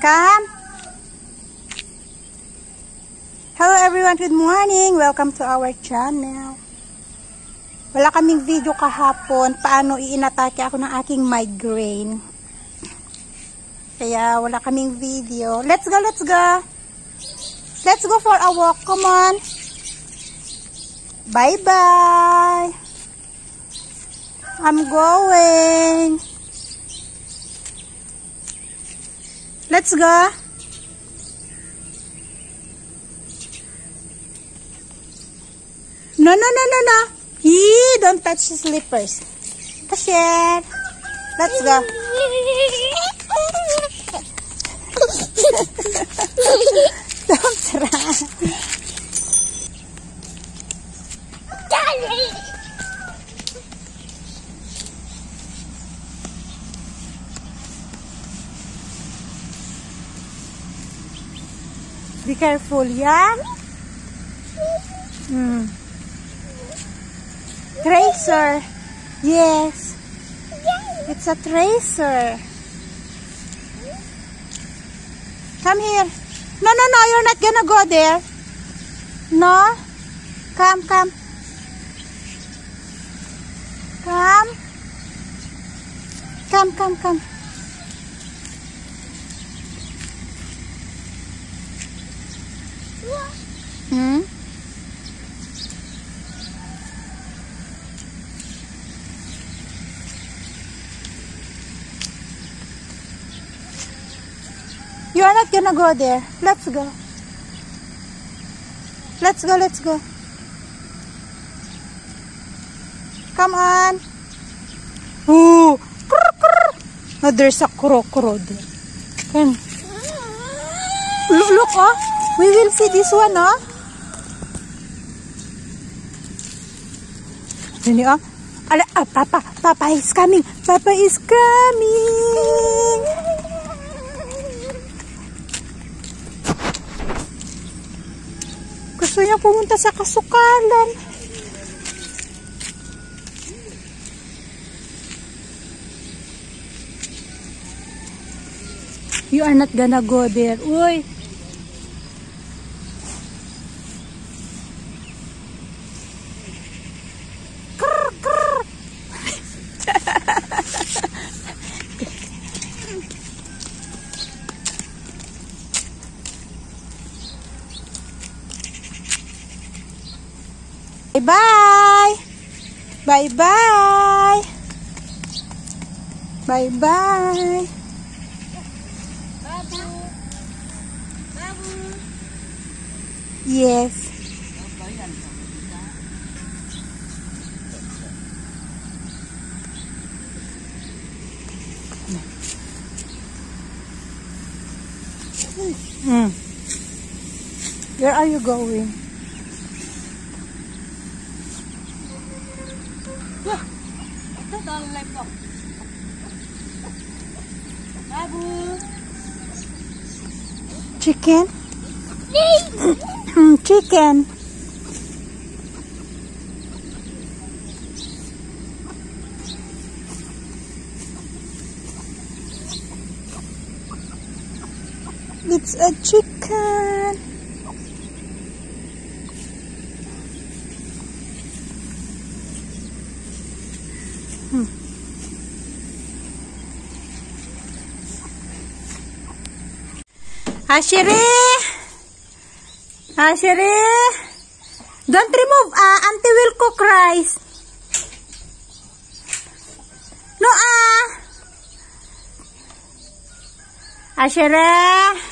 Come. Hello everyone, good morning. Welcome to our channel. Wala kaming video kahapon paano iinatake ako ng aking migraine. Kaya wala kaming video. Let's go, let's go. Let's go for a walk. Come on. Bye-bye. I'm going. Let's go. No, no, no, no, no. Eee, don't touch the slippers. Kasher. Let's go. Don't try. Be careful, yeah? Tracer. Yes. It's a tracer. Come here. No, no, no. You're not gonna go there. No. Come, come. Come. Come, come, come. You are not gonna go there. Let's go. Let's go, let's go. Come on. Ooh. Oh, there's a crocodile there. Come. Look, oh. We will see this one, oh. Oh. Papa is coming. Papa is coming. Gusto niya pumunta sa kasukalan. You are not gonna go there. Uy. Bye-bye. Bye-bye. Bye-bye. Babu. Babu. Yes. Where are you going? Chicken? Chicken. It's a chicken. Ashiri! Ashiri! Don't remove, Auntie will cook rice. No, Ashiri!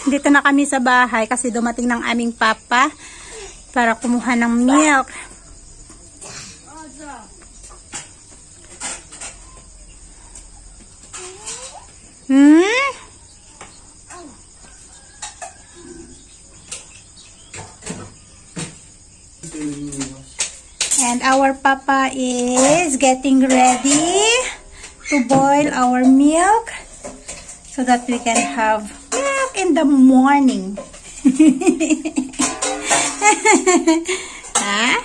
Dito na kami sa bahay kasi dumating ng aming papa para kumuha ng milk. And our papa is getting ready to boil our milk so that we can have milk in the morning. Huh?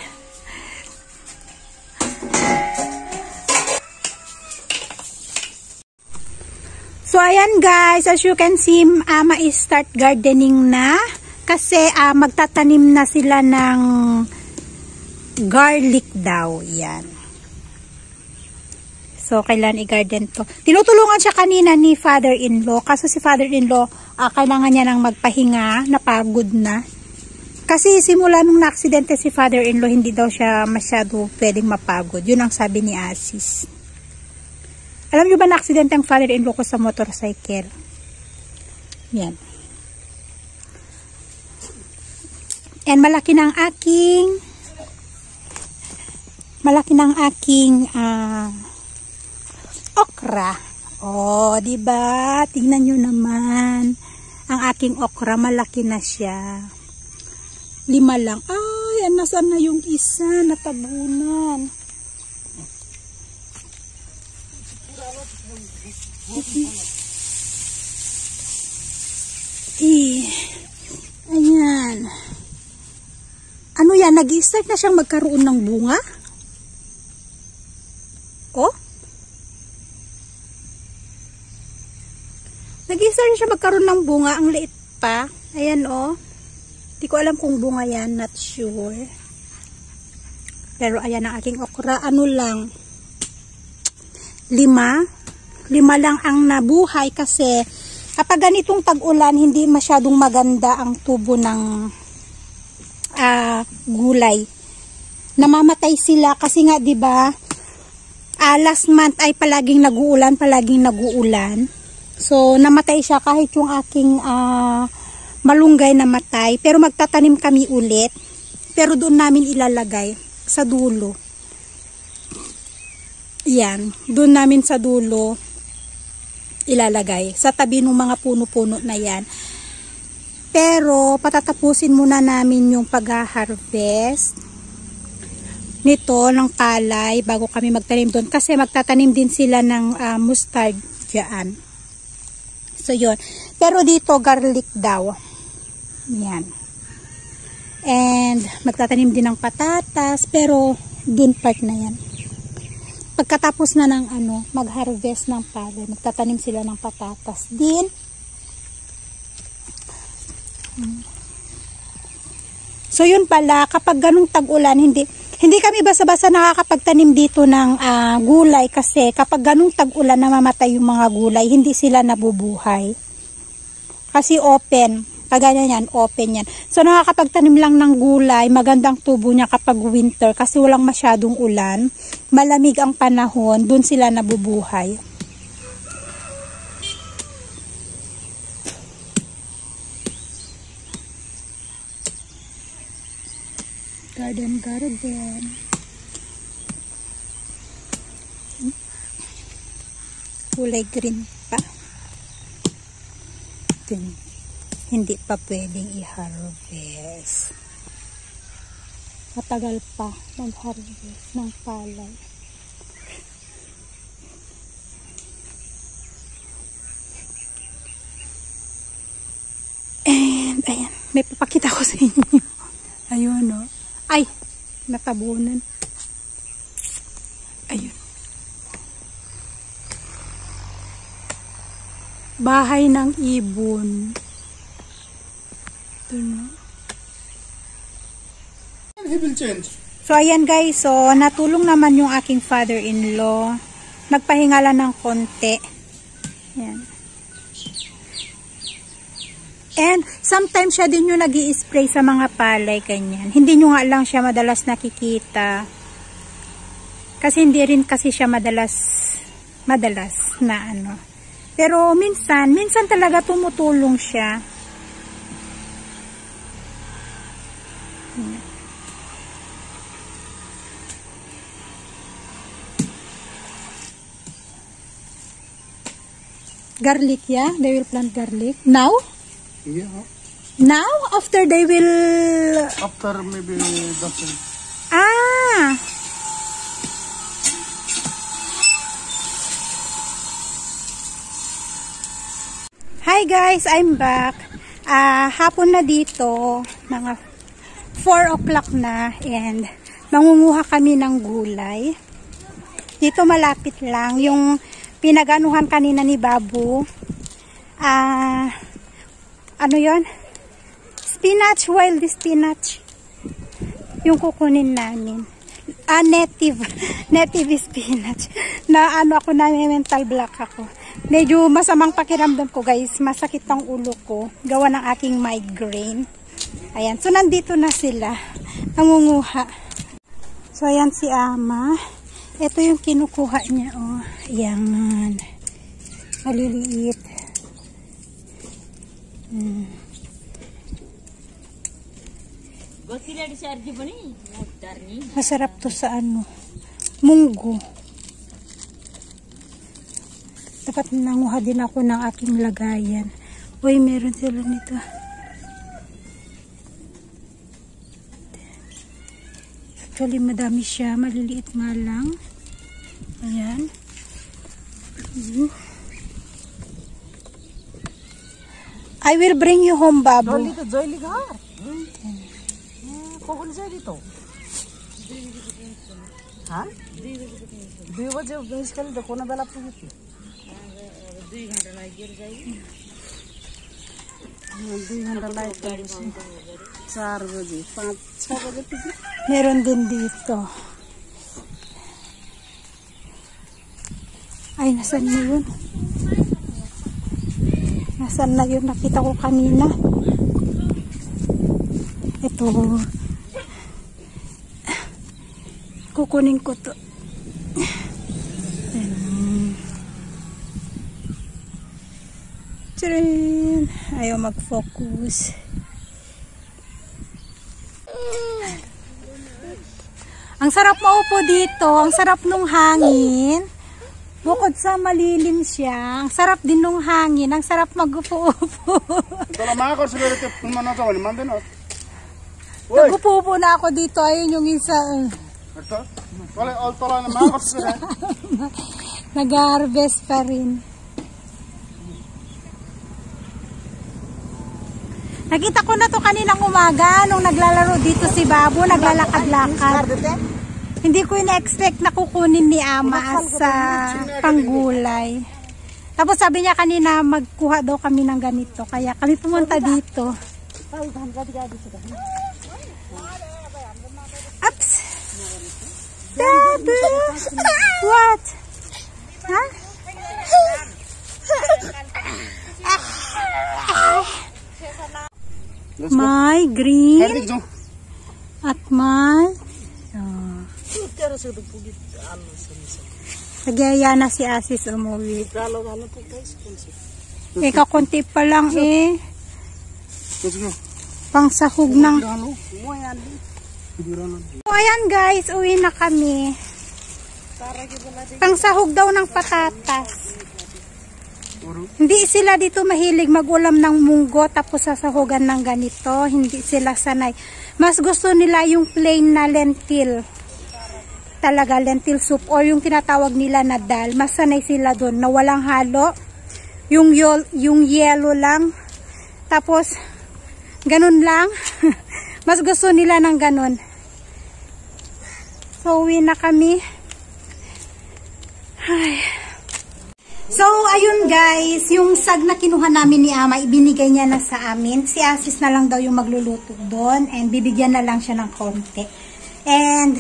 So So, ayan guys, as you can see, ma-start gardening na. Kasi magtatanim na sila ng garlic daw. Yan. So, kailan i-garden to. Tinutulungan siya kanina ni father-in-law. Kaso si father-in-law, kailangan niya nang magpahinga, napagod na. Kasi simula nung na-aksidente si father-in-law, hindi daw siya masyado pwedeng mapagod. Yun ang sabi ni Asis. Alam nyo ba na-aksidente ang father-in-law ko sa motorcycle? Yan. And malaki ng aking okra. Oh, 'di ba? Tingnan niyo naman. Ang aking okra malaki na siya. 5 lang. Ay, nasaan na yung isa? Natabunan. Ayan. Ano yan? Nag-i-start na siyang magkaroon ng bunga? Oh? Nag-i-start na siya magkaroon ng bunga. Ang liit pa. Ayan oh. Di ko alam kung bunga yan. Not sure. Pero ayan ang aking okra. Ano lang? 5 lang ang nabuhay kasi kapag ganitong tag-ulan, hindi masyadong maganda ang tubo ng gulay. Namamatay sila kasi nga 'di ba? Last month ay palaging nag-uulan. So namatay siya kahit yung aking malunggay namatay, pero magtatanim kami ulit. Pero doon namin ilalagay sa dulo. Yan, doon namin sa dulo ilalagay sa tabi ng mga puno-puno na yan. Pero patatapusin muna namin yung pag-harvest nito ng palay bago kami magtanim doon kasi magtatanim din sila ng mustard diyan. So yun. Pero dito garlic daw. Yan. And magtatanim din ng patatas pero doon part na yan. Pagkatapos na ng mag-harvest ng palay, magtatanim sila ng patatas din. So yun pala, kapag ganung tag-ulan, hindi kami basta-basta nakakapagtanim dito ng gulay kasi kapag ganung tag-ulan namamatay yung mga gulay, hindi sila nabubuhay. Kasi open, kaganyan yan, open yan. So nakakapagtanim lang ng gulay, magandang tubo niya kapag winter kasi walang masyadong ulan, malamig ang panahon, dun sila nabubuhay. Garden. Kulay green pa. Hindi pa pwedeng i-harvest. Matagal pa mag-harvest ng palay. And ayan, may papakita ko sa inyo. Ayun no. Ay, natabunan. Ayun. Bahay ng ibon. Ito na. So, ayan guys. So, natulong naman yung aking father-in-law. Nagpahinga lang ng konti. Ayan. And sometimes siya din yung nag-i-spray sa mga palay, ganyan. Hindi nyo nga lang siya madalas nakikita. Kasi hindi rin kasi siya madalas na Pero minsan talaga tumutulong siya. Garlic, yeah? They will plant garlic. Now? Yeah. Now? After they will... After maybe dozen. Ah! Hi guys, I'm back. Hapon na dito. Mga 4 o'clock na. And mangunguha kami ng gulay. Dito malapit lang. Yung pinaganuhan kanina ni Babu. Ano yon? Spinach, wild spinach. Yung kukunin namin. Native spinach. Na ano ako, na mental block ako. Medyo masamang pakiramdam ko guys. Masakit ang ulo ko. Gawa ng aking migraine. Ayan. So, nandito na sila. Nangunguha. So, ayan si Ama. Ito yung kinukuha niya. Oh. Ayan. Maliliit. Masarap to sa ano. Munggo. Dapat nanguha din ako ng aking lagayan. Uy, meron sila nito. Actually, madami siya. Maliliit nga lang. Ayan. I will bring you home, Babu. कौन सा है तो हाँ 2 बजे बेच कर तो कोना बेला पे 2 घंटा लाइक गिर जाएगी 2 घंटा लाइक 4 बजे 5-6 बजे meron din dito. Ay, nasan na yun? Nasan na yun? Nakita ko kanina. Ito. Kukunin ko to. Tcharin! Ayaw mag-focus. Ang sarap maupo dito. Ang sarap nung hangin. Bukod sa malilim siya, ang sarap din nung hangin. Ang sarap mag-upo-upo. Nag-upo-upo na ako dito. Ayun yung isa. Nag-harvest pa rin. Nakita ko na to kaninang umaga nung naglalaro dito si Babu, naglalakad-lakad. Hindi ko ina-expect na kukunin ni Ama as panggulay. Tapos sabi niya kanina magkuha daw kami ng ganito. Kaya kami pumunta dito. Ups! Babu! What? Huh? My green at my nagyaya na si Asis umuwi. Kakunti pa lang eh. Pangsahog ng ayan guys, uwi na kami. Pangsahog daw ng patatas. Hindi sila dito mahilig mag-ulam ng munggo tapos sasahugan ng ganito. Hindi sila sanay. Mas gusto nila yung plain na lentil. Talaga lentil soup or yung tinatawag nila na dal. Mas sanay sila doon na walang halo. Yung yellow lang. Tapos ganun lang. Mas gusto nila ng ganun. So uwi na kami. Ay. So, ayun guys, yung sag na kinuha namin ni Ama, ibinigay niya na sa amin. Si Asis na lang daw yung magluluto doon and bibigyan na lang siya ng konti. And,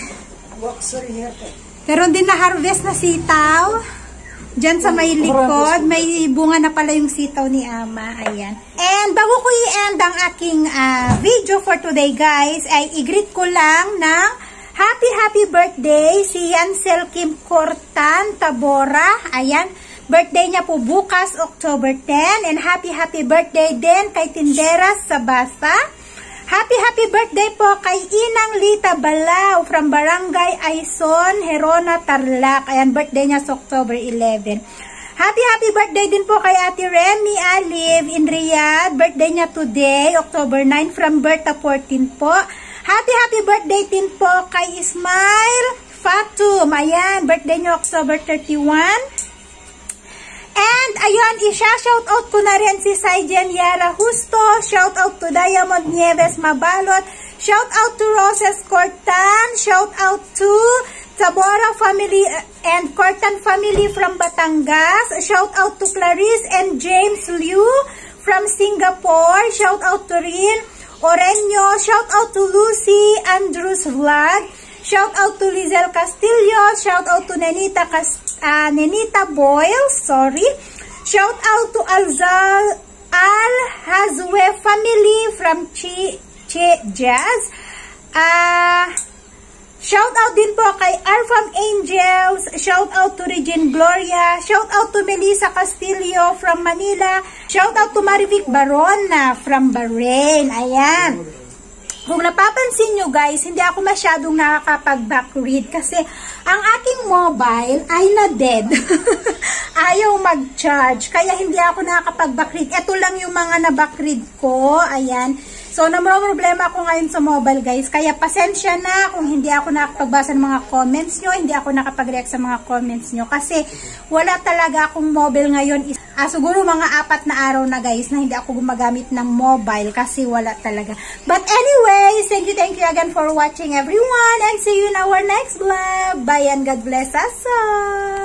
meron din na harvest na sitaw. Diyan sa may likod, may bunga na pala yung sitaw ni Ama. Ayan. And, bago ko i-end ang aking video for today guys, ay i-greet ko lang ng happy birthday si Yansel Kim Cortan Tabora. Ayan. Birthday niya po bukas, October 10. And happy birthday din kay Tinderas Sabasa. Happy birthday po kay Inang Lita Balao from Barangay Aison, Herona, Tarlac. Ayan, birthday niya sa October 11. Happy birthday din po kay Ate Remy Aliv in Riyadh. Birthday niya today, October 9 from Berta 14 po. Happy birthday din po kay Ismail Fatum. Ayan, birthday niya October 31. And, ayun, isha-shoutout ko na rin si Saijen Yara Justo. Shoutout to Diamond Nieves Mabalot. Shout out to Roses Cortan. Shout out to Tabora family and Cortan family from Batangas. Shout out to Clarice and James Liu from Singapore. Shout out to Rin Oreño. Shout out to Lucy Andrews Vlog. Shout out to Lizelle Castillo. Shout out to Nenita Boyle. Sorry. Shout out to Al Hazwe family from Jazz. Shout out din po kay Arfam Angels. Shout out to Regine Gloria. Shout out to Melissa Castillo from Manila. Shout out to Marivic Barona from Bahrain. Ayan. Kung napapansin nyo guys, hindi ako masyadong nakakapag-backread kasi ang aking mobile ay na-dead. Ayaw mag-charge. Kaya hindi ako nakakapag-backread. Ito lang yung mga na-backread ko. Ayan. So, problema ako ngayon sa mobile guys. Kaya pasensya na kung hindi ako nakapagbasa ng mga comments nyo. Hindi ako nakapag-react sa mga comments nyo. Kasi wala talaga akong mobile ngayon. Siguro mga 4 na araw na guys na hindi ako gumagamit ng mobile. Kasi wala talaga. But anyways, thank you again for watching everyone. And see you in our next vlog. Bye and God bless us all.